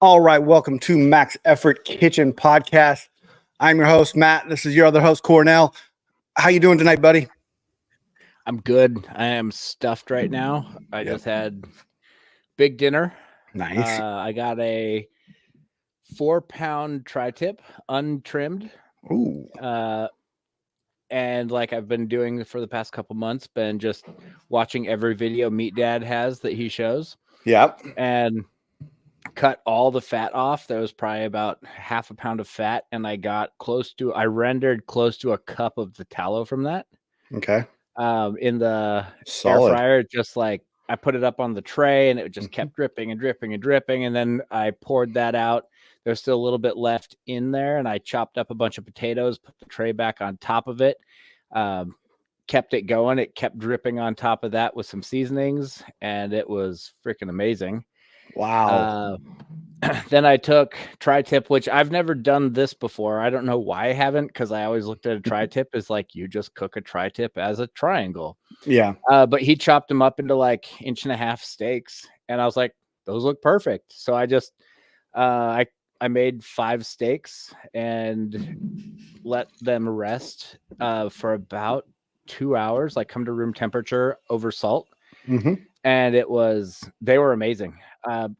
All right, welcome to Max Effort Kitchen Podcast. I'm your host, Matt. This is your other host, Cornell. How you doing tonight, buddy? I'm good. I am stuffed right now. I just had big dinner. Nice. I got a 4-pound tri-tip, untrimmed. Ooh. And like I've been doing for the past couple months, been just watching every video Meat Dad has that he shows. Yep. And cut all the fat off. There was probably about half a pound of fat, and I rendered close to a cup of the tallow from that. Okay. In the Solid. air fryer, just like I put it up on the tray and it just kept dripping and dripping and dripping. And then I poured that out. There's still a little bit left in there, and I chopped up a bunch of potatoes, put the tray back on top of it, kept it going. It kept dripping on top of that with some seasonings, and it was freaking amazing. Wow. Then I took tri-tip, which I've never done this before. I don't know why I haven't, because I always looked at a tri-tip as like you just cook a tri-tip as a triangle. Yeah. But he chopped them up into like 1.5-inch steaks, and I was like, those look perfect. So I just I made 5 steaks and let them rest for about 2 hours, like come to room temperature over salt. Mm-hmm. And they were amazing.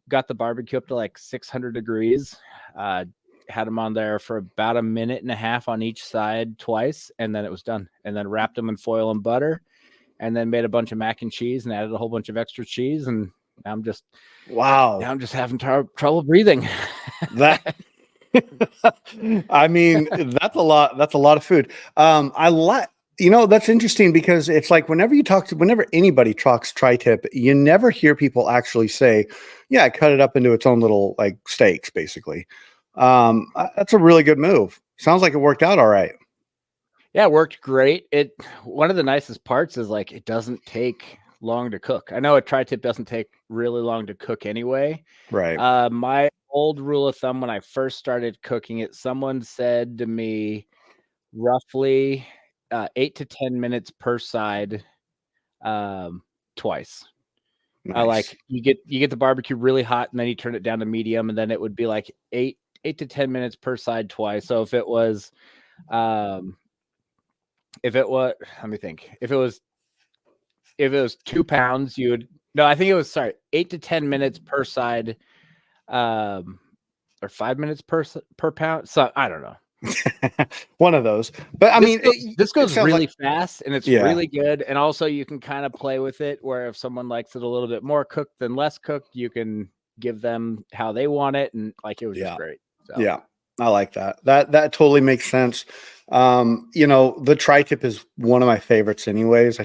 Got the barbecue up to like 600 degrees. Had them on there for about 1.5 minutes on each side twice, and then it was done. And then wrapped them in foil and butter, and then made a bunch of mac and cheese and added a whole bunch of extra cheese. And I'm just having trouble breathing. That I mean, that's a lot. That's a lot of food. That's interesting because it's like whenever anybody talks tri-tip, you never hear people actually say, yeah, I cut it up into its own little like steaks, basically. That's a really good move. Sounds like it worked out all right. Yeah, it worked great. One of the nicest parts is like it doesn't take long to cook. I know a tri-tip doesn't take really long to cook anyway. Right. My old rule of thumb when I first started cooking it, someone said to me roughly 8 to 10 minutes per side, twice. Nice. Like you get the barbecue really hot, and then you turn it down to medium, and then it would be like 8 to 10 minutes per side twice. So if it was, let me think. If it was 2 pounds, I think it was 8 to 10 minutes per side, or 5 minutes per pound. So I don't know. One of those, but I mean, this goes really fast, and it's really good. And also you can kind of play with it where if someone likes it a little bit more cooked than less cooked, you can give them how they want it. And like, it was just great. So. Yeah, I like that. That totally makes sense. The tri-tip is one of my favorites anyways.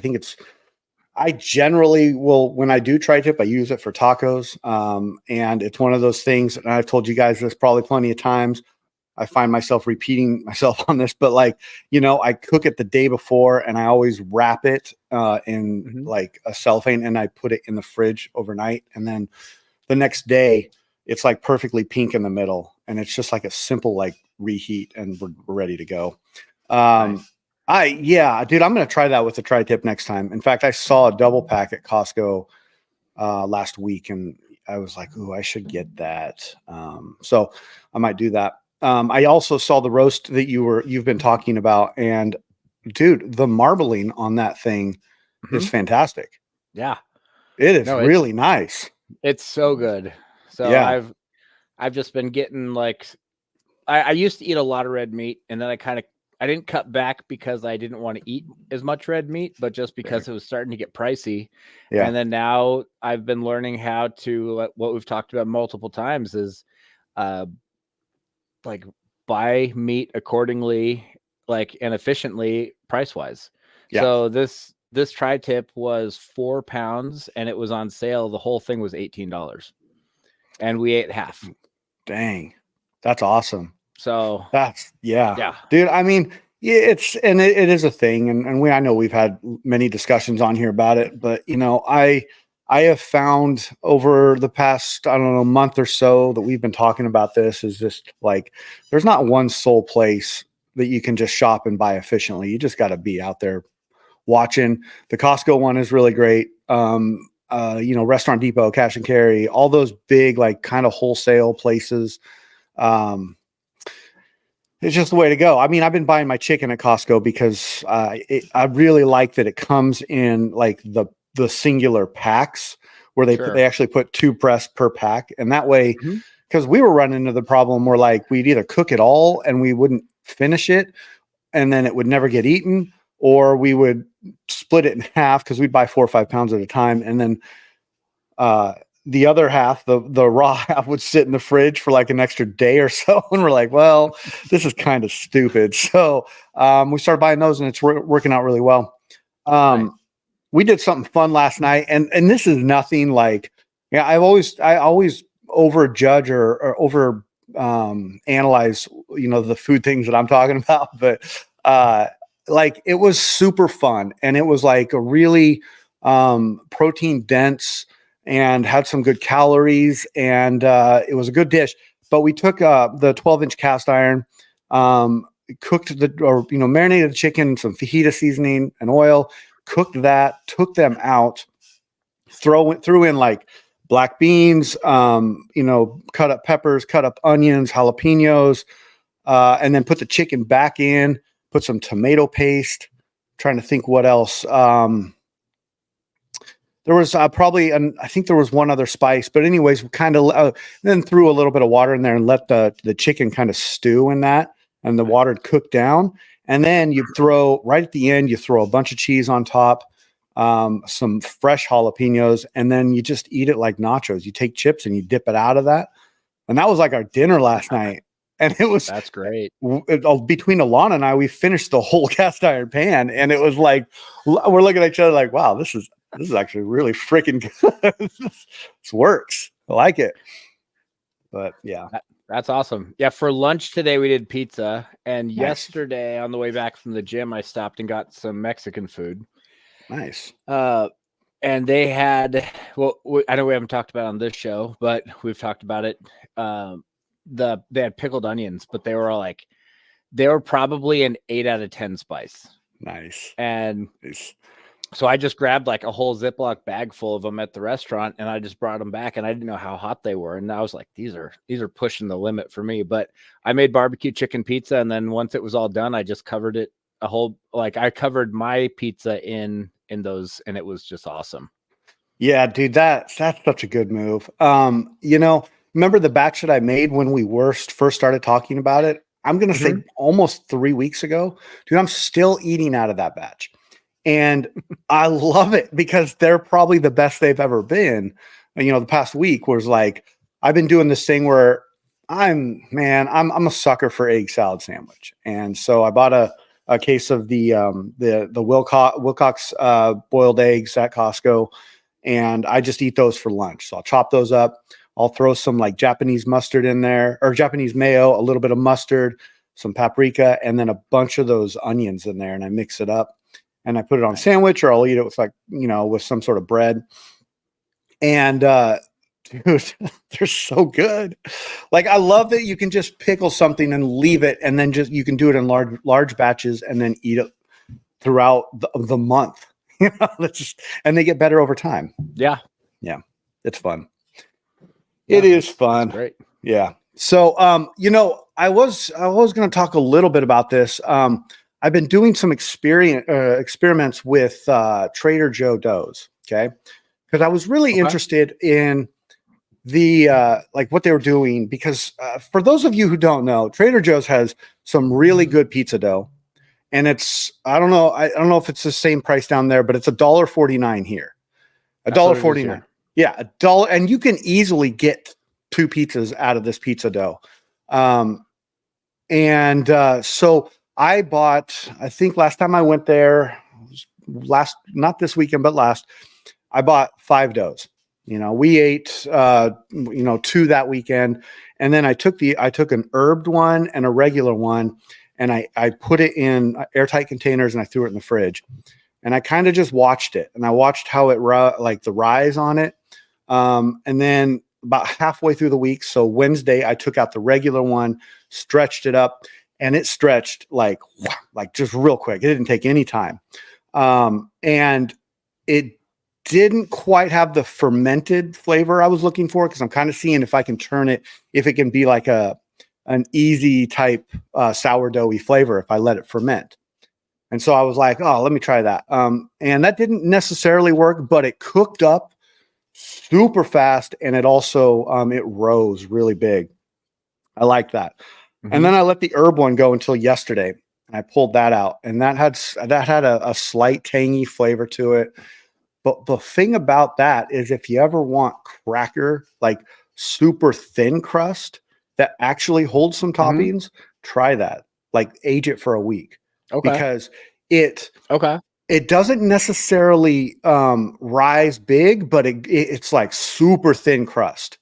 I generally will, when I do tri-tip, I use it for tacos. And it's one of those things, and I've told you guys this probably plenty of times. I find myself repeating myself on this, but I cook it the day before, and I always wrap it in like a cellophane, and I put it in the fridge overnight. And then the next day it's like perfectly pink in the middle, and it's just like a simple like reheat, and we're ready to go. Nice. Dude, I'm going to try that with the tri-tip next time. In fact, I saw a double pack at Costco last week, and I was like, ooh, I should get that. So I might do that. I also saw the roast that you've been talking about, and dude, the marbling on that thing is fantastic. Yeah, it is really nice. It's so good. So yeah. I've just been getting like, I used to eat a lot of red meat, and then I didn't cut back because I didn't want to eat as much red meat, but just because it was starting to get pricey. Yeah. And then now I've been learning how to, what we've talked about multiple times is, like buy meat accordingly, like, and efficiently price wise. Yeah. So this tri-tip was 4 pounds, and it was on sale. The whole thing was $18, and we ate half. Dang, that's awesome. So that's dude. I mean, it is a thing, and I know we've had many discussions on here about it, but I have found over the past, month or so that we've been talking about this is just like, there's not one sole place that you can just shop and buy efficiently. You just got to be out there watching. The Costco one is really great. Restaurant Depot, Cash and Carry, all those big, like kind of wholesale places. It's just the way to go. I mean, I've been buying my chicken at Costco because I really like that it comes in like the singular packs where they actually put 2 breasts per pack. And that way, because we were running into the problem where like we'd either cook it all and we wouldn't finish it and then it would never get eaten, or we would split it in half because we'd buy 4 or 5 pounds at a time. And then the other half, the raw half, would sit in the fridge for like an extra day or so. And we're like, well, this is kind of stupid. So we started buying those and it's working out really well. Nice. We did something fun last night, and this is nothing like, I always overjudge or over analyze, the food things that I'm talking about, but like it was super fun, and it was like a really protein dense and had some good calories, and it was a good dish. But we took the 12-inch cast iron, cooked marinated the chicken, some fajita seasoning and oil, cooked that, took them out, threw in like black beans, cut up peppers, cut up onions, jalapenos, and then put the chicken back in, put some tomato paste. Trying to think what else. There was I think there was one other spice, but anyways, we kind of then threw a little bit of water in there and let the chicken kind of stew in that, and the water cook down. And then you throw right at the end, you throw a bunch of cheese on top, some fresh jalapenos, and then you just eat it like nachos. You take chips and you dip it out of that. And that was like our dinner last night. And that's great. Between Alana and I, we finished the whole cast iron pan, and it was like, we're looking at each other like, wow, this is actually really freaking good. This works. I like it. But yeah. That's awesome. Yeah. For lunch today, we did pizza. And nice. Yesterday on the way back from the gym, I stopped and got some Mexican food. Nice. And they had, I know we haven't talked about it on this show, but we've talked about it. They had pickled onions, but they were probably an 8 out of 10 spice. Nice. And so I just grabbed like a whole Ziploc bag full of them at the restaurant, and I just brought them back, and I didn't know how hot they were. And I was like, these are pushing the limit for me. But I made barbecue chicken pizza. And then once it was all done, I just covered it I covered my pizza in those, and it was just awesome. Yeah, dude, that's such a good move. Remember the batch that I made when we first started talking about it? I'm going to say almost 3 weeks ago. Dude, I'm still eating out of that batch. And I love it because they're probably the best they've ever been. The past week was like, I've been doing this thing where I'm a sucker for egg salad sandwich. And so I bought a case of the Wilcox boiled eggs at Costco, and I just eat those for lunch. So I'll chop those up. I'll throw some like Japanese mustard in there, or Japanese mayo, a little bit of mustard, some paprika, and then a bunch of those onions in there, and I mix it up. And I put it on a sandwich, or I'll eat it with with some sort of bread. And dude, they're so good. Like, I love that you can just pickle something and leave it, and then you can do it in large batches and then eat it throughout the month. And they get better over time. Yeah. Yeah. It's fun. It is fun. Great. Yeah. So, I was going to talk a little bit about this. I've been doing some experiments with Trader Joe doughs. Okay. Because I was really interested in the what they were doing, because for those of you who don't know, Trader Joe's has some really good pizza dough, and it's, I don't know if it's the same price down there, but it's $1.49 here. $1.49. Yeah, $1, and you can easily get 2 pizzas out of this pizza dough. So I bought, I think last time I went there, not this weekend, but last, I bought 5 doughs. We ate, 2 that weekend. And then I took an herbed one and a regular one, and I put it in airtight containers, and I threw it in the fridge. And I kind of just watched it, and I watched how it the rise on it. And then about halfway through the week, so Wednesday, I took out the regular one, stretched it up, and it stretched like just real quick. It didn't take any time. And it didn't quite have the fermented flavor I was looking for, because I'm kind of seeing if I can turn it, if it can be like an easy type sourdoughy flavor if I let it ferment. And so I was like, oh, let me try that. And that didn't necessarily work, but it cooked up super fast, and it also it rose really big. I like that. And then I let the herb one go until yesterday, and I pulled that out, and that had a slight tangy flavor to it. But the thing about that is, if you ever want cracker, like super thin crust that actually holds some toppings, try that. Like age it for a week, Okay. because it Okay. doesn't necessarily rise big, but it's like super thin crust.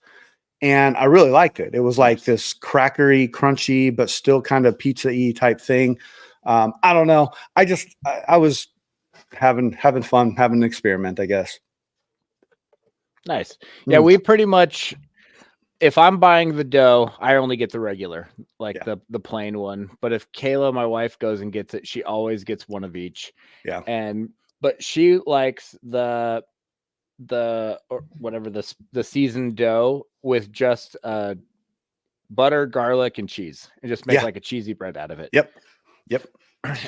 And I really liked it. It was like this crackery, crunchy, but still kind of pizza-y type thing. I don't know. I was having fun, having an experiment, I guess. Nice. Yeah, we pretty much, if I'm buying the dough, I only get the regular, like the plain one. But if Kayla, my wife, goes and gets it, she always gets one of each. Yeah. But she likes the or whatever the seasoned dough with just butter, garlic, and cheese, and just make like a cheesy bread out of it. Yep.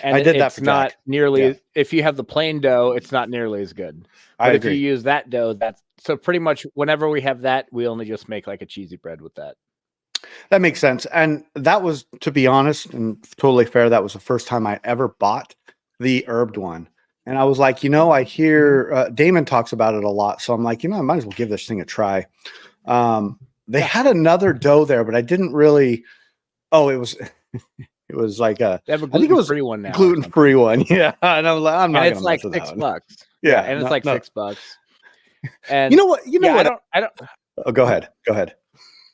And I did that it's for not Jack. nearly if you have the plain dough, it's not nearly as good. But if you use that dough, that's so pretty much whenever we have that, we only just make like a cheesy bread with that. That makes sense. And that was, to be honest and totally fair, that was the first time I ever bought the herbed one. And I was like, I hear Damon talks about it a lot. So I'm like, I might as well give this thing a try. They had another dough there, but I didn't really. Oh, it was it was like they have a gluten-free one now. Gluten-free one. Yeah. And I'm like, I'm not and it's like $6. Yeah. And it's like $6. And you know what? I don't. Oh, go ahead.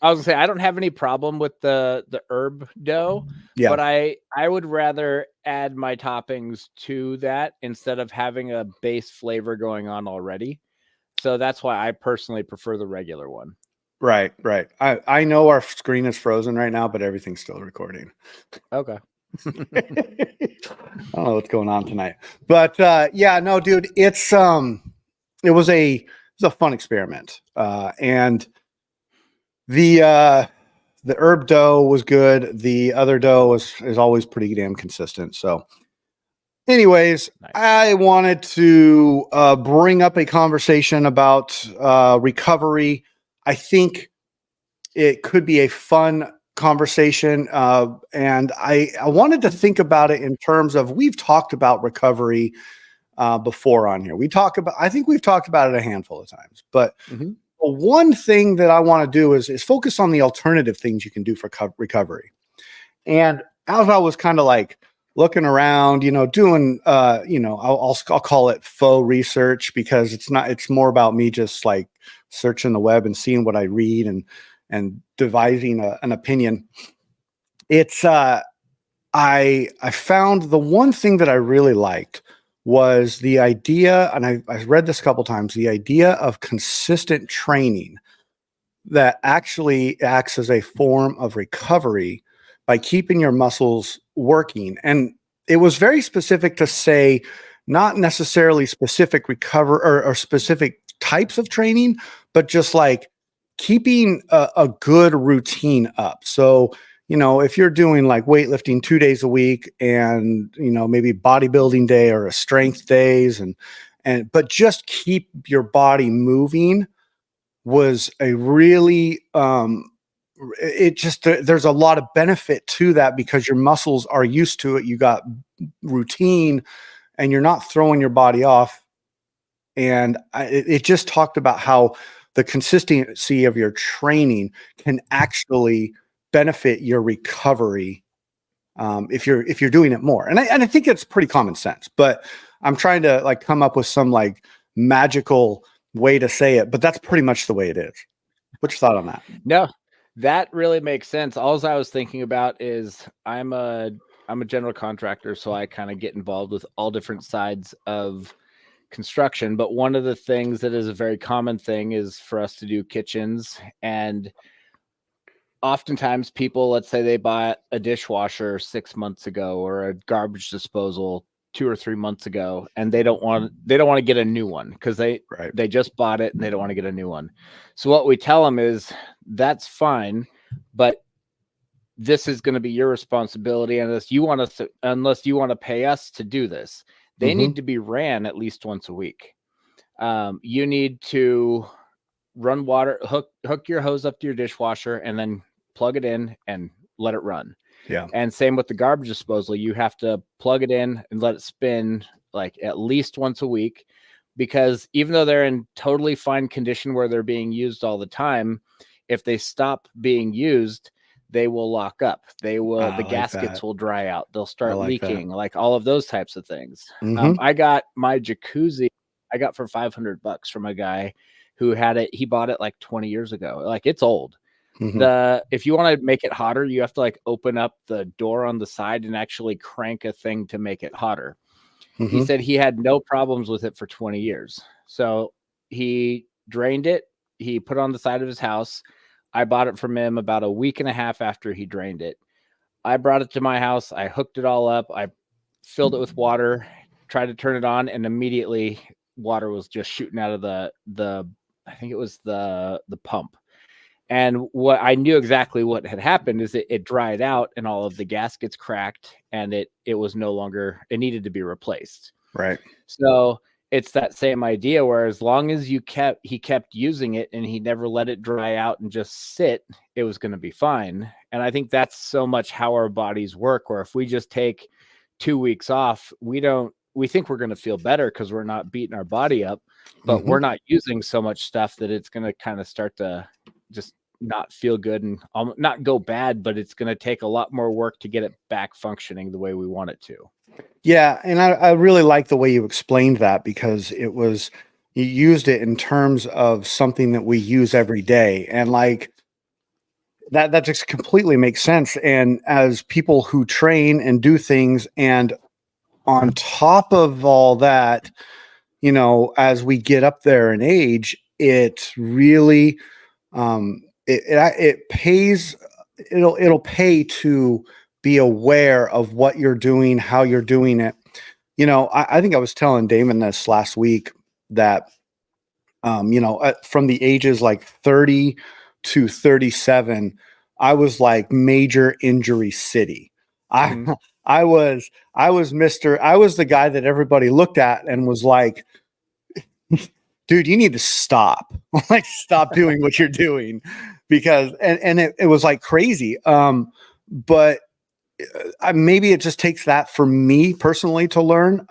I was gonna say, I don't have any problem with the herb dough, but I would rather add my toppings to that instead of having a base flavor going on already. So that's why I personally prefer the regular one. Right. I know our screen is frozen right now, but everything's still recording. Okay. I don't know what's going on tonight, but no, dude, it was a fun experiment, and the herb dough was good. The other dough is always pretty damn consistent. So anyways, nice. I wanted to bring up a conversation about recovery. I think it could be a fun conversation. And I wanted to think about it in terms of, we've talked about recovery before on here. I think we've talked about it a handful of times, but one thing that I want to do is focus on the alternative things you can do for recovery. And as I was kind of like looking around, doing, I'll call it faux research, because it's more about me just like searching the web and seeing what I read and devising an opinion. It's, I found the one thing that I really liked was the idea, and I read this a couple times, the idea of consistent training that actually acts as a form of recovery by keeping your muscles working. And it was very specific to say, not necessarily specific recover or specific types of training, but just like keeping a good routine up. So, if you're doing like weightlifting 2 days a week and, maybe bodybuilding day or a strength days but just keep your body moving was a really, there's a lot of benefit to that, because your muscles are used to it. You got routine and you're not throwing your body off. And it just talked about how the consistency of your training can actually benefit your recovery if you're doing it more. And I think it's pretty common sense, but I'm trying to like come up with some like magical way to say it, but that's pretty much the way it is. What's your thought on that? No, that really makes sense. All I was thinking about is I'm a general contractor, so I kind of get involved with all different sides of construction. But one of the things that is a very common thing is for us to do kitchens. And oftentimes people, let's say they bought a dishwasher 6 months ago or a garbage disposal 2 or 3 months ago, and they don't want to get a new one because they just bought it and they don't want to get a new one. So what we tell them is that's fine, but this is going to be your responsibility unless you want to pay us to do this. They need to be ran at least once a week. You need to run water, hook your hose up to your dishwasher, and then plug it in and let it run. Yeah. And same with the garbage disposal. You have to plug it in and let it spin like at least once a week, because even though they're in totally fine condition where they're being used all the time, if they stop being used, they will lock up. The gaskets will dry out. They'll start leaking, like all of those types of things. I got my jacuzzi, I got for $500 from a guy who had it. He bought it like 20 years ago. Like, it's old. If you want to make it hotter, you have to like open up the door on the side and actually crank a thing to make it hotter. He said he had no problems with it for 20 years. So he drained it. He put it on the side of his house. I bought it from him about a week and a half after he drained it. I brought it to my house. I hooked it all up. I filled it with water, tried to turn it on, and immediately water was just shooting out of the I think it was the pump. And what I knew exactly what had happened is it dried out and all of the gaskets cracked, and it was no longer, it needed to be replaced. Right. So it's that same idea where as long as he kept using it and he never let it dry out and just sit, it was going to be fine. And I think that's so much how our bodies work, where if we just take 2 weeks off, we think we're going to feel better because we're not beating our body up, but we're not using so much stuff that it's going to kind of start to just not feel good and not go bad, but it's going to take a lot more work to get it back functioning the way we want it to. Yeah. And I really like the way you explained that, because you used it in terms of something that we use every day. And like that just completely makes sense. And as people who train and do things, and on top of all that, as we get up there in age, it really, it pays, it'll pay to be aware of what you're doing, how you're doing it. I think I was telling Damon this last week that, from the ages like 30 to 37, I was like major injury city. I was the guy that everybody looked at and was like, dude, you need to stop, like stop doing what you're doing, because, and it was like crazy. But maybe it just takes that for me personally to learn.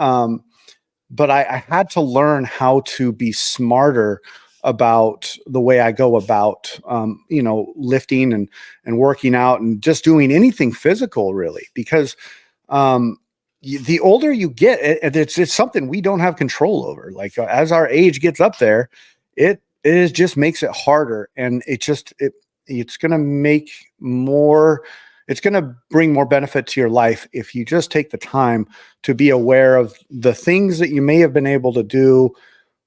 But I had to learn how to be smarter about the way I go about, lifting and working out and just doing anything physical, really, because, the older you get, it's something we don't have control over. Like as our age gets up there, it just makes it harder, and it's going to bring more benefit to your life if you just take the time to be aware of the things that you may have been able to do.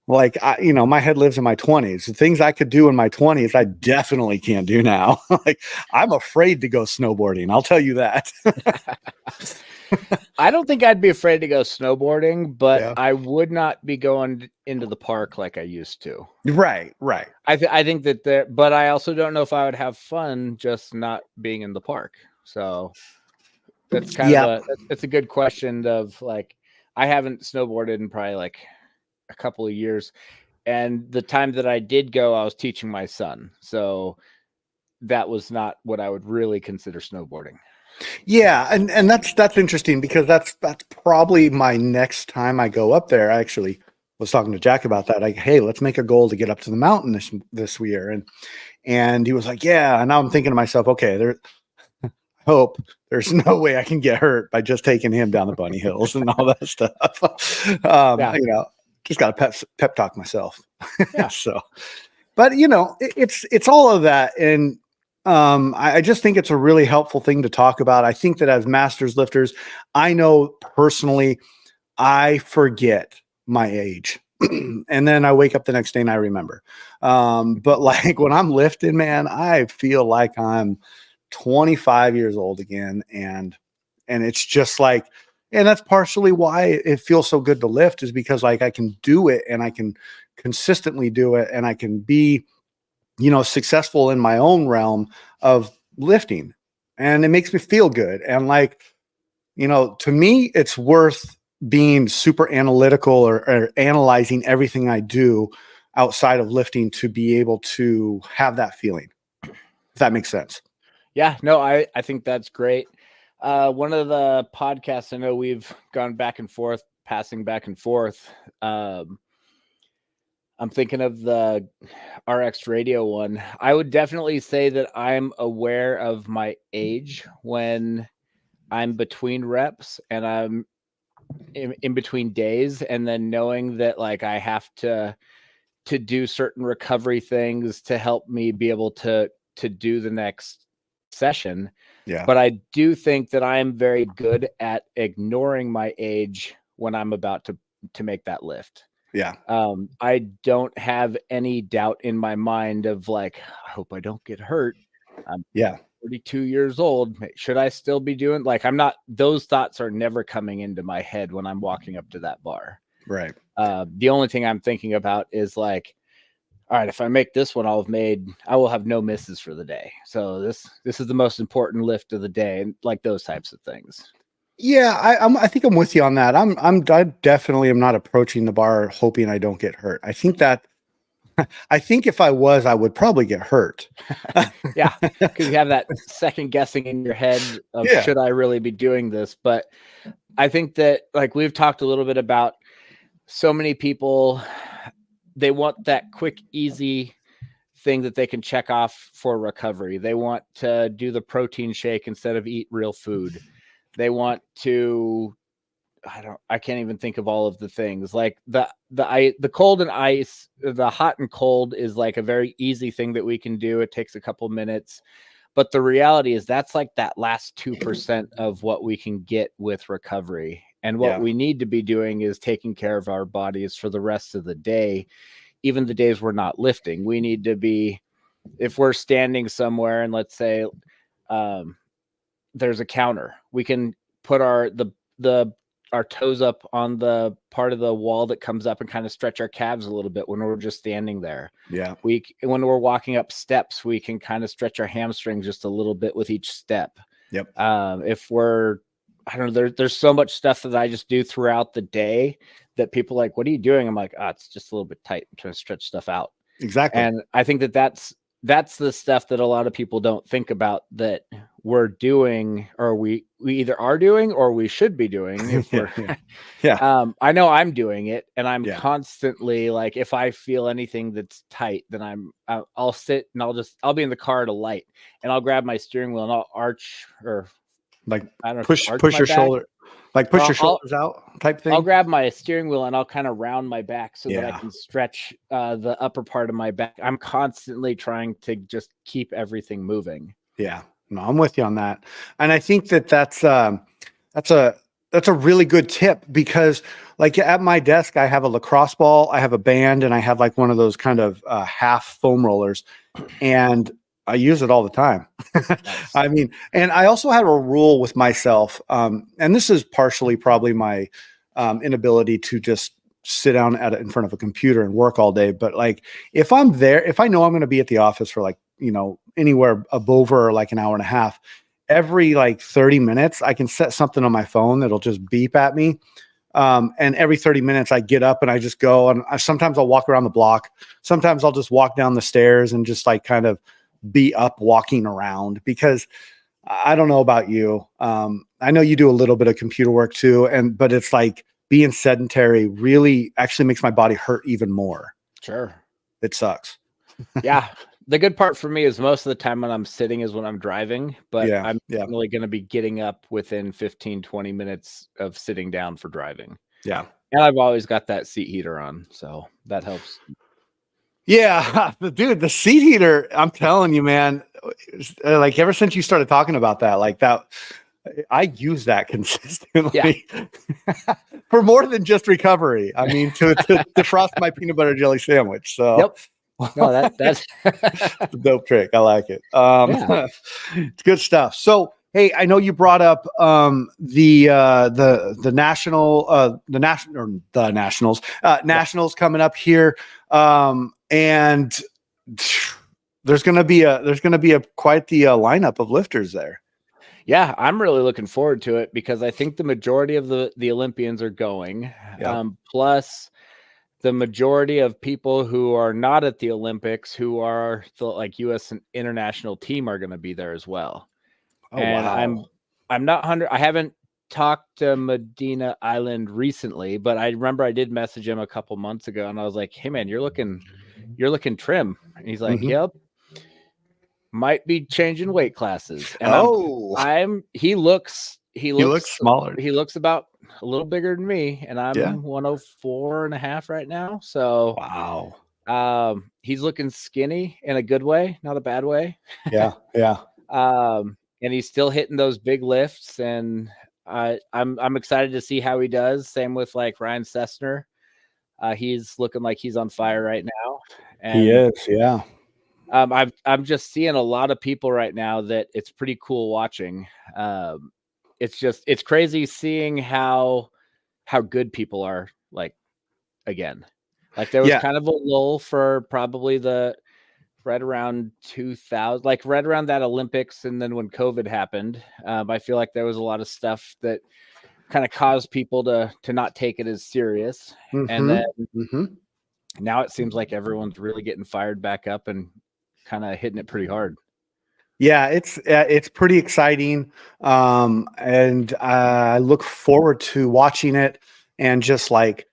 Like, my head lives in my 20s. The things I could do in my 20s, I definitely can't do now. Like, I'm afraid to go snowboarding. I'll tell you that. I don't think I'd be afraid to go snowboarding, but I would not be going into the park like I used to. Right. I think that but I also don't know if I would have fun just not being in the park. So that's kind of it's a good question of like, I haven't snowboarded in probably like a couple of years. And the time that I did go, I was teaching my son. So that was not what I would really consider snowboarding. Yeah, and that's interesting, because that's probably my next time I go up there. I actually was talking to Jack about that. Like, hey, let's make a goal to get up to the mountain this year, and he was like, yeah. And now I'm thinking to myself, okay, I hope there's no way I can get hurt by just taking him down the bunny hills and all that stuff. Just got to pep talk myself. Yeah. So, but it's all of that, and. I just think it's a really helpful thing to talk about. I think that as masters lifters, I know personally, I forget my age. And then I wake up the next day and I remember. But like when I'm lifting, man, I feel like I'm 25 years old again. And it's just like, And that's partially why it feels so good to lift, is because like I can do it and I can consistently do it and I can be, successful in my own realm of lifting. And it makes me feel good. And like, to me, it's worth being super analytical or analyzing everything I do outside of lifting to be able to have that feeling, if that makes sense. Yeah, no, I think that's great. One of the podcasts, I know we've gone back and forth, passing back and forth. I'm thinking of the RX radio one. I would definitely say that I'm aware of my age when I'm between reps and I'm in between days, and then knowing that like I have to do certain recovery things to help me be able to do the next session. Yeah. But I do think that I am very good at ignoring my age when I'm about to make that lift. Yeah. I don't have any doubt in my mind of like, I hope I don't get hurt. I'm 42 years old. Should I still be doing, like, I'm not, those thoughts are never coming into my head when I'm walking up to that bar. Right. The only thing I'm thinking about is like, all right, if I make this one, I will have no misses for the day. So this is the most important lift of the day, and like those types of things. Yeah, I think I'm with you on that. I definitely am not approaching the bar hoping I don't get hurt. I think if I was, I would probably get hurt. Yeah, because you have that second guessing in your head of should I really be doing this? But I think that, like, we've talked a little bit about, so many people, they want that quick, easy thing that they can check off for recovery. They want to do the protein shake instead of eat real food. They want to, I can't even think of all of the things. Like the cold and ice, the hot and cold is like a very easy thing that we can do. It takes a couple minutes. But the reality is that's like that last 2% of what we can get with recovery. And what we need to be doing is taking care of our bodies for the rest of the day, even the days we're not lifting. We need to be, if we're standing somewhere and let's say there's a counter, we can put our toes up on the part of the wall that comes up and kind of stretch our calves a little bit when we're just standing there. Yeah. When we're walking up steps, we can kind of stretch our hamstrings just a little bit with each step. Yep. If we're, I don't know, there's so much stuff that I just do throughout the day that people are like, what are you doing? I'm like, it's just a little bit tight. I'm trying to stretch stuff out. Exactly. And I think that's the stuff that a lot of people don't think about that we're doing, or we either are doing or we should be doing. If we're, I know I'm doing it, and I'm constantly like, if I feel anything that's tight, then I'll sit and I'll be in the car at a light and I'll grab my steering wheel and I'll arch, or like, I don't know, push your shoulder, like push your shoulders out type thing. I'll grab my steering wheel and I'll kind of round my back so that I can stretch the upper part of my back. I'm constantly trying to just keep everything moving. Yeah, no, I'm with you on that. And I think that's a really good tip, because like at my desk, I have a lacrosse ball, I have a band, and I have like one of those kind of half foam rollers, and I use it all the time. Nice. I mean, and I also have a rule with myself, and this is partially probably my inability to just sit down in front of a computer and work all day. But like, if I'm there, if I know I'm going to be at the office for like, anywhere over like an hour and a half, every like 30 minutes, I can set something on my phone that'll just beep at me. And every 30 minutes I get up and I just go, and sometimes I'll walk around the block. Sometimes I'll just walk down the stairs and just like kind of be up walking around, because I don't know about you. I know you do a little bit of computer work too. But it's like being sedentary really actually makes my body hurt even more. Sure. It sucks. Yeah. The good part for me is most of the time when I'm sitting is when I'm driving, but I'm really going to be getting up within 15, 20 minutes of sitting down for driving. Yeah. And I've always got that seat heater on, so that helps. Yeah, dude, the seat heater, I'm telling you, man, like ever since you started talking about that, like that, I use that consistently for more than just recovery. I mean, to defrost my peanut butter jelly sandwich. So no, that's a dope trick. I like it. It's good stuff. So Hey, I know you brought up the nationals coming up here, and there's going to be a quite the lineup of lifters there. Yeah, I'm really looking forward to it because I think the majority of the Olympians are going. Yeah. Plus, the majority of people who are not at the Olympics, who are the like U.S. and international team, are going to be there as well. Oh, And wow. I'm not 100. I haven't talked to Medina Island recently, but I remember I did message him a couple months ago, and I was like, "Hey, man, you're looking trim." And he's like, Mhm. "Yep, might be changing weight classes." And Oh, he looks he looks smaller. he looks about a little bigger than me, and Yeah. I'm 104 and a half right now. So Wow. he's looking skinny in a good way, not a bad way. Yeah. Yeah. And he's still hitting those big lifts, and I'm excited to see how he does. Same with like Ryan Sessner. He's looking like he's on fire right now. He And is. Yeah. I'm just seeing a lot of people right now that it's pretty cool watching. It's crazy seeing how good people are, like, again. Like, there was Yeah. kind of a lull for probably the right around 2000, like right around that Olympics, and then when COVID happened, I feel like there was a lot of stuff that kind of caused people to not take it as serious. And then now it seems like everyone's really getting fired back up and kind of hitting it pretty hard. Yeah, it's pretty exciting, and I look forward to watching it. And just like,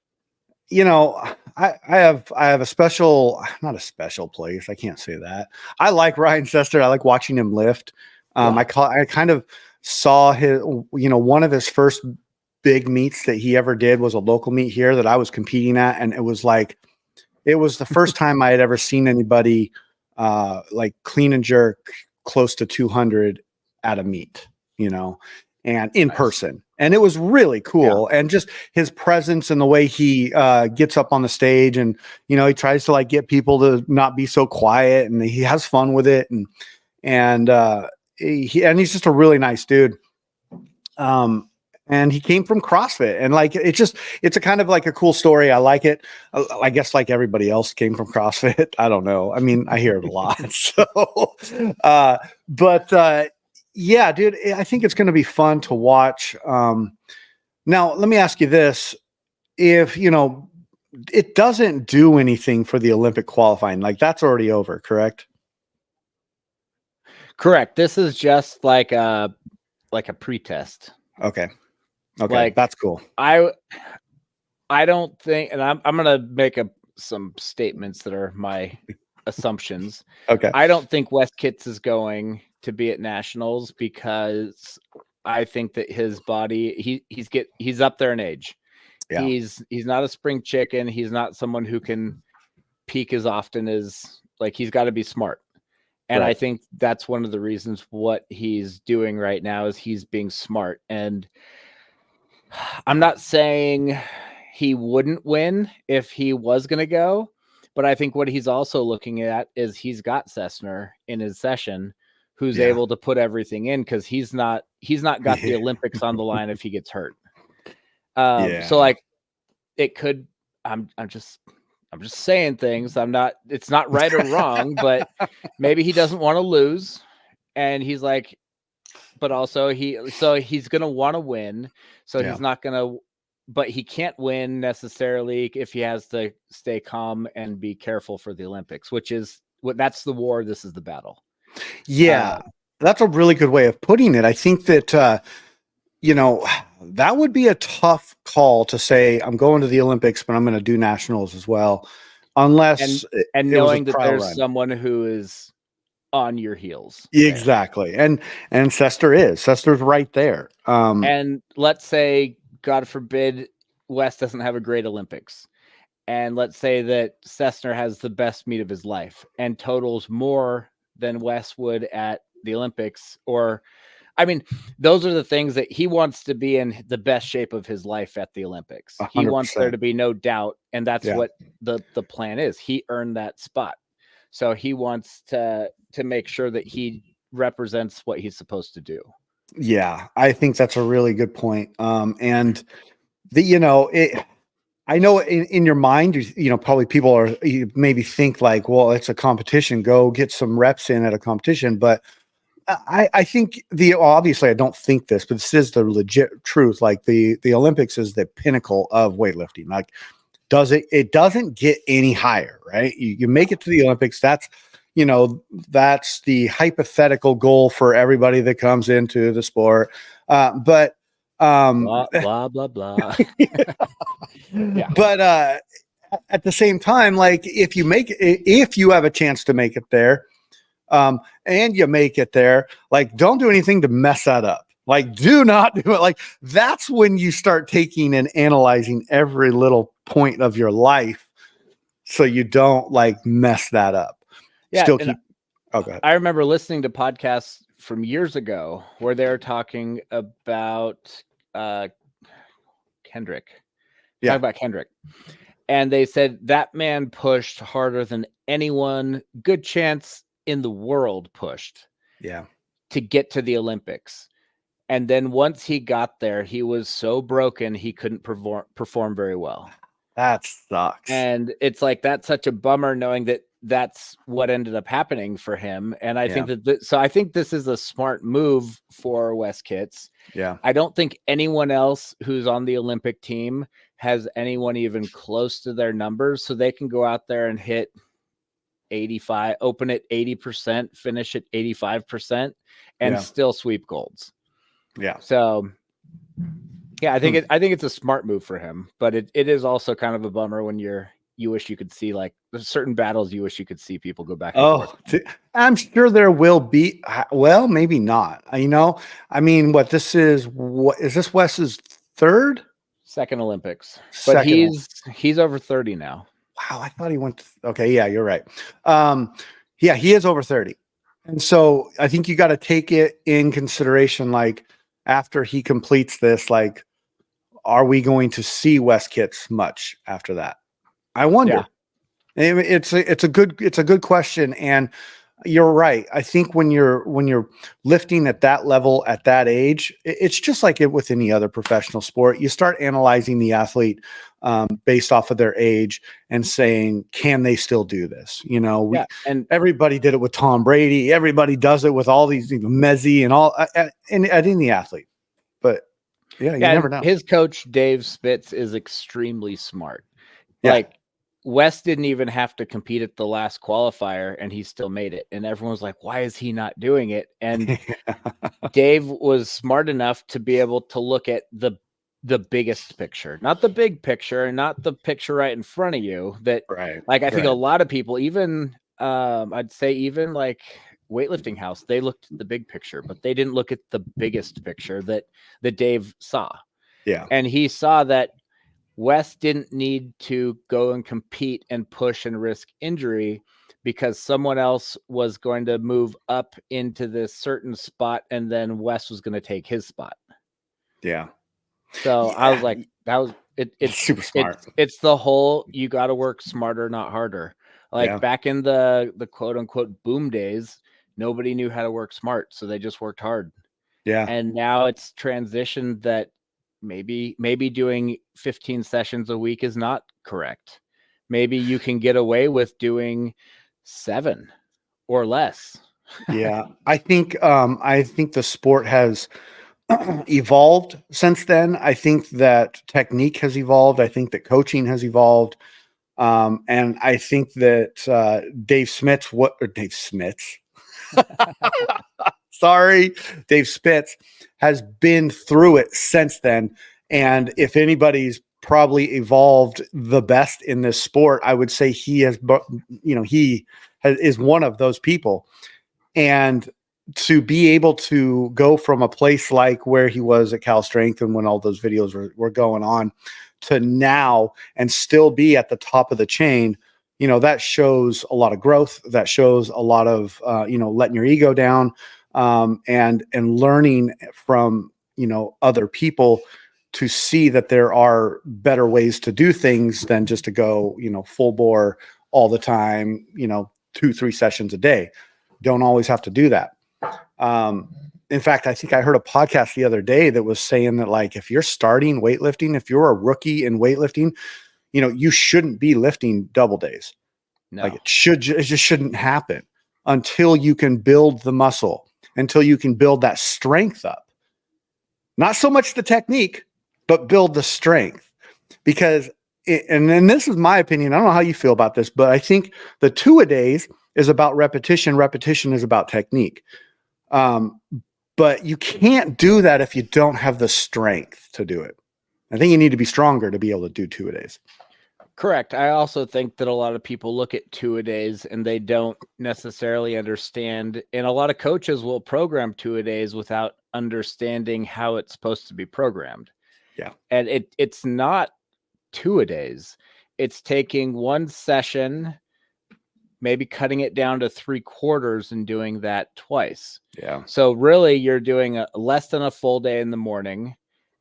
I have a special, not a special place. I can't say that. I like Ryan Sester. I like watching him lift. Yeah. I kind of saw his, one of his first big meets that he ever did was a local meet here that I was competing at, and it was the first time I had ever seen anybody like clean and jerk close to 200 at a meet, and in Nice. person. And it was really cool. And just his presence and the way he gets up on the stage, and, he tries to like get people to not be so quiet, and he has fun with it. And he's just a really nice dude. And he came from CrossFit, and like, it's a kind of like a cool story. I like it. I guess like everybody else came from CrossFit. I don't know. I mean, I hear it a lot. So, yeah, dude, I think it's going to be fun to watch. Now let me ask you this. If, it doesn't do anything for the Olympic qualifying, like that's already over, correct? Correct. This is just like a pretest. Okay. Like, that's cool. I don't think, and I'm gonna make some statements that are my assumptions. Okay. I don't think Wes Kitts is going to be at nationals because I think that his body, he's up there in age. Yeah. He's not a spring chicken. He's not someone who can peak as often as, like, he's got to be smart. And Right. I think that's one of the reasons what he's doing right now is he's being smart. And I'm not saying he wouldn't win if he was going to go, but I think what he's also looking at is he's got Sessner in his session who's able to put everything in, because he's not got the Olympics on the line if he gets hurt. So like, it could, I'm just saying things. It's not right or wrong, but maybe he doesn't want to lose. And he's like, but also he's going to want to win. So he's not going to, but he can't win necessarily if he has to stay calm and be careful for the Olympics, that's the war. This is the battle. Yeah. That's a really good way of putting it. I think that, that would be a tough call to say, I'm going to the Olympics, but I'm going to do nationals as well. Unless, and knowing that there's someone who is on your heels. Exactly. There. And Sester's right there. And let's say, God forbid, Wes doesn't have a great Olympics. And let's say that Sessner has the best meet of his life and totals more than Wes would at the Olympics. Or, I mean, those are the things that he wants to be in the best shape of his life at the Olympics. 100%. He wants there to be no doubt. And that's what the plan is. He earned that spot. So he wants to make sure that he represents what he's supposed to do. Yeah, I think that's a really good point. And the you know it. I know in your mind, probably people are you maybe think like, well, it's a competition. Go get some reps in at a competition. But I think obviously I don't think this, but this is the legit truth. Like the Olympics is the pinnacle of weightlifting. Like it doesn't get any higher, right? You make it to the Olympics. That's the hypothetical goal for everybody that comes into the sport. But Blah blah blah blah. Yeah. But at the same time, like if you have a chance to make it there, and you make it there, like don't do anything to mess that up. Like do not do it. Like that's when you start taking and analyzing every little point of your life, so you don't like mess that up. Yeah. Still keep. Oh, go ahead. I remember listening to podcasts from years ago where they're talking about Kendrick. Yeah. Talking about Kendrick. And they said that man pushed harder than anyone, good chance in the world pushed. Yeah. To get to the Olympics. And then once he got there, he was so broken he couldn't perform very well. That sucks. And it's like that's such a bummer knowing that that's what ended up happening for him. And I think so I think this is a smart move for Wes Kitts. Yeah. I don't think anyone else who's on the Olympic team has anyone even close to their numbers, so they can go out there and hit 85, open at 80%, finish at 85%, and still sweep golds. Yeah. So yeah, I think it's a smart move for him, but it is also kind of a bummer when you wish you could see like there's certain battles you wish you could see people go back and forth. I'm sure there will be. Well, maybe not. I mean, what is this Wes's second Olympics? But he's over 30 now. Wow, I thought he went. Okay, yeah, you're right. Yeah, he is over 30, and so I think you got to take it in consideration. Like after he completes this, like, are we going to see Wes Kitts much after that? I wonder. Yeah. It's a good question, and you're right. I think when you're lifting at that level at that age, it's just like it with any other professional sport. You start analyzing the athlete based off of their age and saying, can they still do this? And everybody did it with Tom Brady. Everybody does it with all these Messi and all and any athlete. But you never know. His coach Dave Spitz is extremely smart. Yeah. Like Wes didn't even have to compete at the last qualifier and he still made it. And everyone was like, why is he not doing it? And Dave was smart enough to be able to look at the biggest picture, not the big picture, and not the picture right in front of you. That I think a lot of people, even I'd say even like Weightlifting House, they looked at the big picture, but they didn't look at the biggest picture that Dave saw. Yeah. And he saw that Wes didn't need to go and compete and push and risk injury because someone else was going to move up into this certain spot and then Wes was going to take his spot. Yeah. So I was like, that was it. It's super smart. It's the whole, you got to work smarter, not harder. Like back in the quote unquote boom days, nobody knew how to work smart. So they just worked hard. Yeah. And now it's transitioned that maybe doing 15 sessions a week is not correct. Maybe you can get away with doing 7 or less. Yeah. I think the sport has evolved since then. I think that technique has evolved. I think that coaching has evolved. And I think that Dave Spitz has been through it since then. And if anybody's probably evolved the best in this sport, I would say he is one of those people. And to be able to go from a place like where he was at Cal Strength and when all those videos were going on to now and still be at the top of the chain, that shows a lot of growth. That shows a lot of, letting your ego down, and learning from, other people to see that there are better ways to do things than just to go, full bore all the time, 2-3 sessions a day. Don't always have to do that. And in fact, I think I heard a podcast the other day that was saying that, like, if you're starting weightlifting, if you're a rookie in weightlifting, you shouldn't be lifting double days. No. Like, it just shouldn't happen until you can build the muscle, until you can build that strength up. Not so much the technique, but build the strength. Because, and then this is my opinion, I don't know how you feel about this, but I think the 2-a-days is about repetition. Repetition is about technique. But you can't do that if you don't have the strength to do it. I think you need to be stronger to be able to do 2-a-days. Correct. I also think that a lot of people look at 2-a-days and they don't necessarily understand. And a lot of coaches will program 2-a-days without understanding how it's supposed to be programmed. Yeah. And it's not 2-a-days. It's taking one session, maybe cutting it down to 3/4 and doing that twice. Yeah. So really you're doing less than a full day in the morning.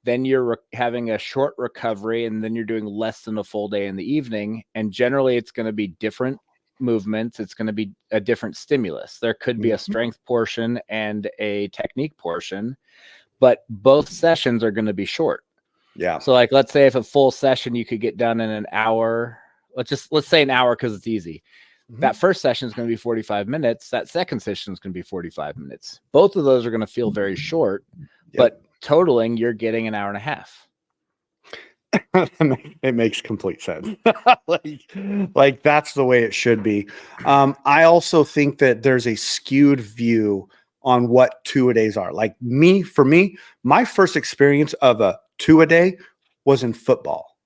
Then you're having a short recovery, and then you're doing less than a full day in the evening. And generally it's going to be different movements. It's going to be a different stimulus. There could be a strength portion and a technique portion, but both sessions are going to be short. Yeah. So like, let's say if a full session you could get done in an hour, let's say an hour, because it's easy. That first session is going to be 45 minutes. That second session is going to be 45 minutes. Both of those are going to feel very short, but totaling, you're getting an hour and a half. It makes complete sense. like that's the way it should be. I also think that there's a skewed view on what 2-a-days are. Like for me, my first experience of a 2-a-day was in football.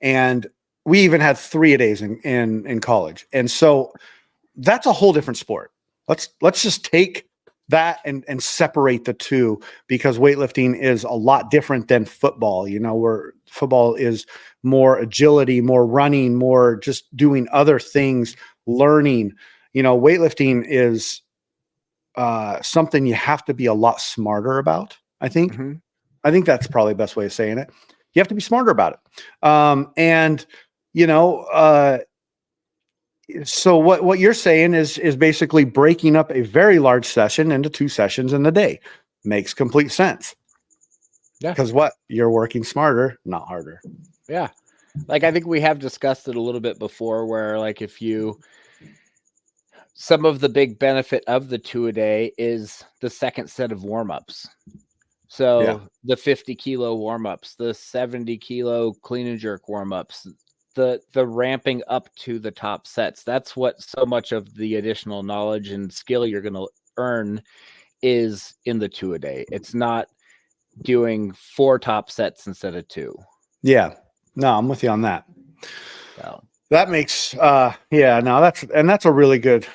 And we even had 3-a-days in college. And so that's a whole different sport. Let's just take that and separate the two, because weightlifting is a lot different than football. Where football is more agility, more running, more just doing other things, learning. Weightlifting is something you have to be a lot smarter about, I think. Mm-hmm. I think that's probably the best way of saying it. You have to be smarter about it. So what you're saying is basically breaking up a very large session into 2 sessions in the day. Makes complete sense. Yeah. Because you're working smarter, not harder. Yeah. Like, I think we have discussed it a little bit before, where like some of the big benefit of the 2-a-day is the second set of warm-ups. So the 50-kilo warm-ups, the 70-kilo clean and jerk warm-ups, the ramping up to the top sets. That's what so much of the additional knowledge and skill you're going to earn is in the 2-a-day. It's not doing 4 top sets instead of 2. Yeah. No, I'm with you on that. So that makes, that's a really good,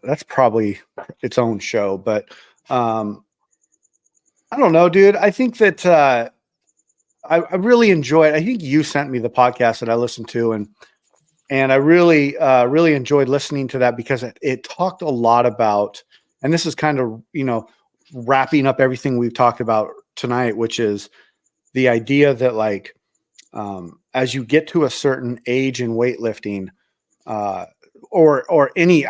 that's probably its own show, but I don't know, dude. I think that I really enjoyed. I think you sent me the podcast that I listened to, and I really enjoyed listening to that, because it talked a lot about, and this is kind of wrapping up everything we've talked about tonight, which is the idea that, like, as you get to a certain age in weightlifting, or any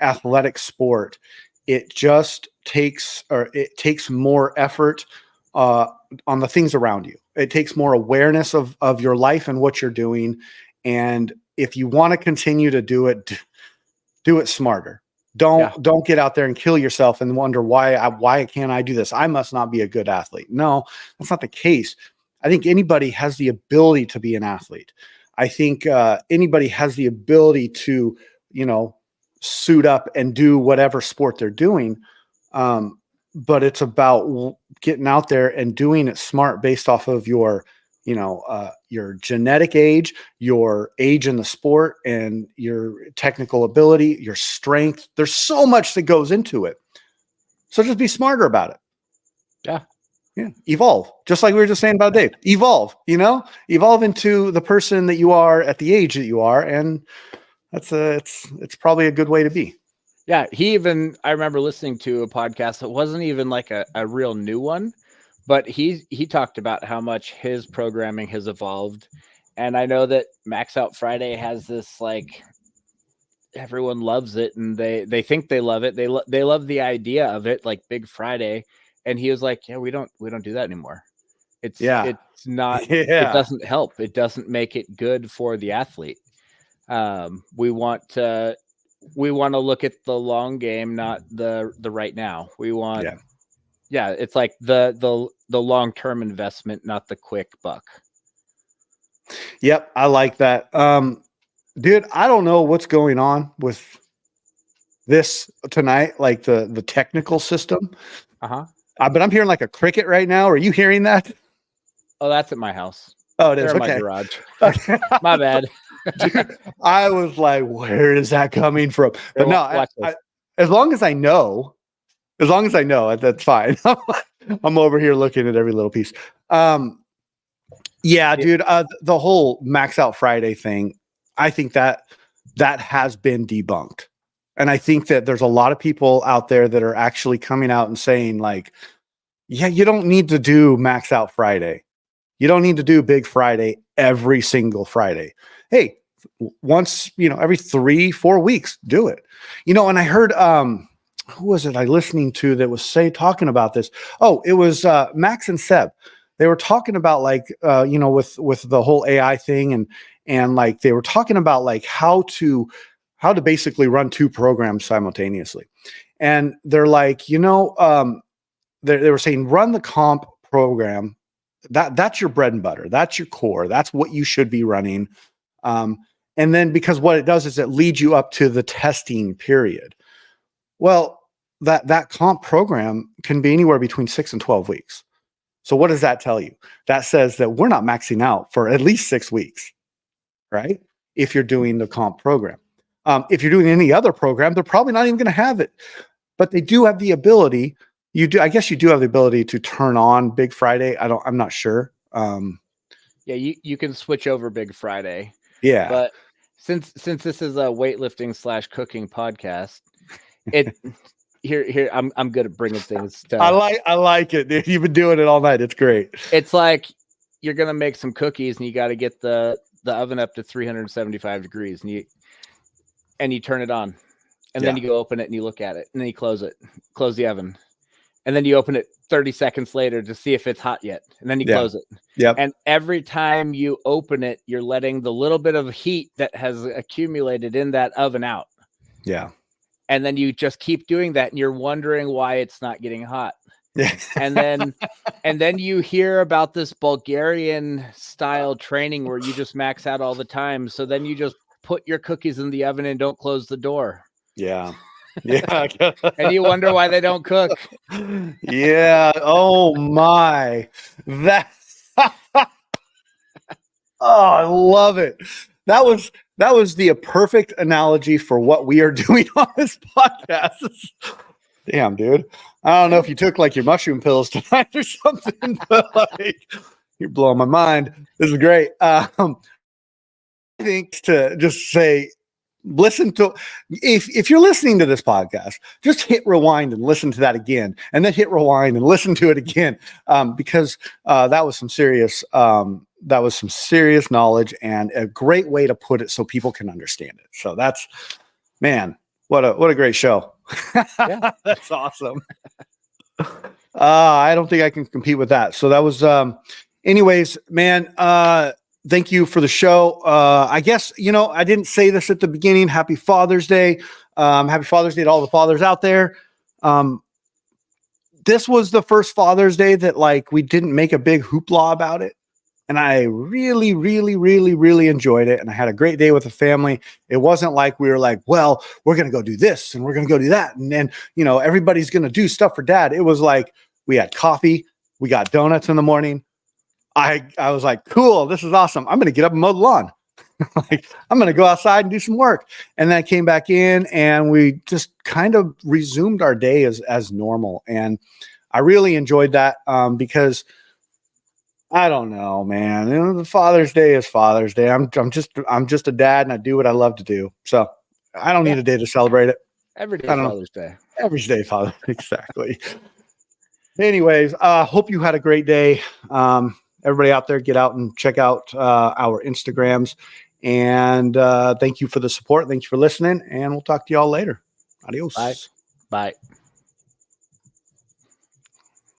athletic sport, it just takes more effort on the things around you. It takes more awareness of your life and what you're doing. And if you want to continue to do it smarter. Don't get out there and kill yourself and wonder why can't I do this? I must not be a good athlete. No, that's not the case. I think anybody has the ability to be an athlete. I think anybody has the ability to, suit up and do whatever sport they're doing. But it's about getting out there and doing it smart, based off of your genetic age, your age in the sport, and your technical ability, your strength. There's so much that goes into it. So just be smarter about it. Yeah. Yeah. Evolve. Just like we were just saying about Dave. Evolve, evolve into the person that you are at the age that you are. And it's probably a good way to be. Yeah. I remember listening to a podcast that wasn't even like a real new one, but he talked about how much his programming has evolved. And I know that Max Out Friday has this, like, everyone loves it, and they think they love it. They love the idea of it, like Big Friday. And he was like, yeah, we don't do that anymore. It's not, Yeah. it doesn't help. It doesn't make it good for the athlete. We want to look at the long game, not the right now. We want, it's like the long-term investment, not the quick buck. Yep. I like that. Dude, I don't know what's going on with this tonight, like the technical system. But I'm hearing like a cricket right now. Are you hearing that? Oh, that's at my house. Oh, it is. They're in my garage. My bad. Dude, I was like, where is that coming from? But no, as long as I know, that's fine. I'm over here looking at every little piece. Yeah, dude, the whole Max Out Friday thing, I think that has been debunked. And I think that there's a lot of people out there that are actually coming out and saying like, yeah, you don't need to do Max Out Friday. You don't need to do Big Friday every single Friday. Hey, once, every 3-4 weeks, do it. And I heard, who was it I listening to that was talking about this? Oh, it was Max and Seb. They were talking about like, with the whole AI thing and like, they were talking about like how to basically run 2 programs simultaneously. And they're like, they were saying, run the comp program. That's your bread and butter. That's your core. That's what you should be running. And then because what it does is it leads you up to the testing period. Well, that comp program can be anywhere between 6 and 12 weeks. So what does that tell you? That says that we're not maxing out for at least 6 weeks, right? If you're doing the comp program. If you're doing any other program, they're probably not even going to have it, but they do have the ability. I guess you do have the ability to turn on Big Friday. I'm not sure. Yeah, you can switch over Big Friday. Yeah. But since this is a weightlifting / cooking podcast, here I'm good at bringing things to. I like it, dude. You've been doing it all night. It's great. It's like you're gonna make some cookies and you got to get the oven up to 375 degrees and you turn it on, and then you go open it and you look at it, and then you close the oven, and then you open it 30 seconds later to see if it's hot yet, and then you close it. Yep. And every time you open it, you're letting the little bit of heat that has accumulated in that oven out. Yeah. And then you just keep doing that, and you're wondering why it's not getting hot. Yeah. and then you hear about this Bulgarian style training where you just max out all the time. So then you just put your cookies in the oven and don't close the door. Yeah. Yeah. And you wonder why they don't cook. Yeah. Oh my. Oh, I love it. That was the perfect analogy for what we are doing on this podcast. Damn, dude. I don't know if you took like your mushroom pills tonight or something, but like you're blowing my mind. This is great. I think to just say, listen to, if you're listening to this podcast, just hit rewind and listen to that again, and then hit rewind and listen to it again, because that was some serious knowledge and a great way to put it so people can understand it. So that's, man, what a great show. Yeah. That's awesome. I don't think I can compete with that. So that was, anyways, man, thank you for the show. I guess, I didn't say this at the beginning. Happy Father's Day. Happy Father's Day to all the fathers out there. This was the first Father's Day that like we didn't make a big hoopla about it. And I really, really, really, really enjoyed it. And I had a great day with the family. It wasn't like we were like, well, we're going to go do this and we're going to go do that. And then, everybody's going to do stuff for dad. It was like, we had coffee. We got donuts in the morning. I was like, cool, this is awesome. I'm going to get up and mow the lawn. Like, I'm going to go outside and do some work. And then I came back in and we just kind of resumed our day as normal. And I really enjoyed that because I don't know, man. The Father's Day is Father's Day. I'm just a dad and I do what I love to do. So I don't need a day to celebrate it. Every day Father's Day. Every day Father's Day. Exactly. Anyways, hope you had a great day. Everybody out there, get out and check out our Instagrams. And thank you for the support. Thank you for listening. And we'll talk to y'all later. Adios. Bye. Bye.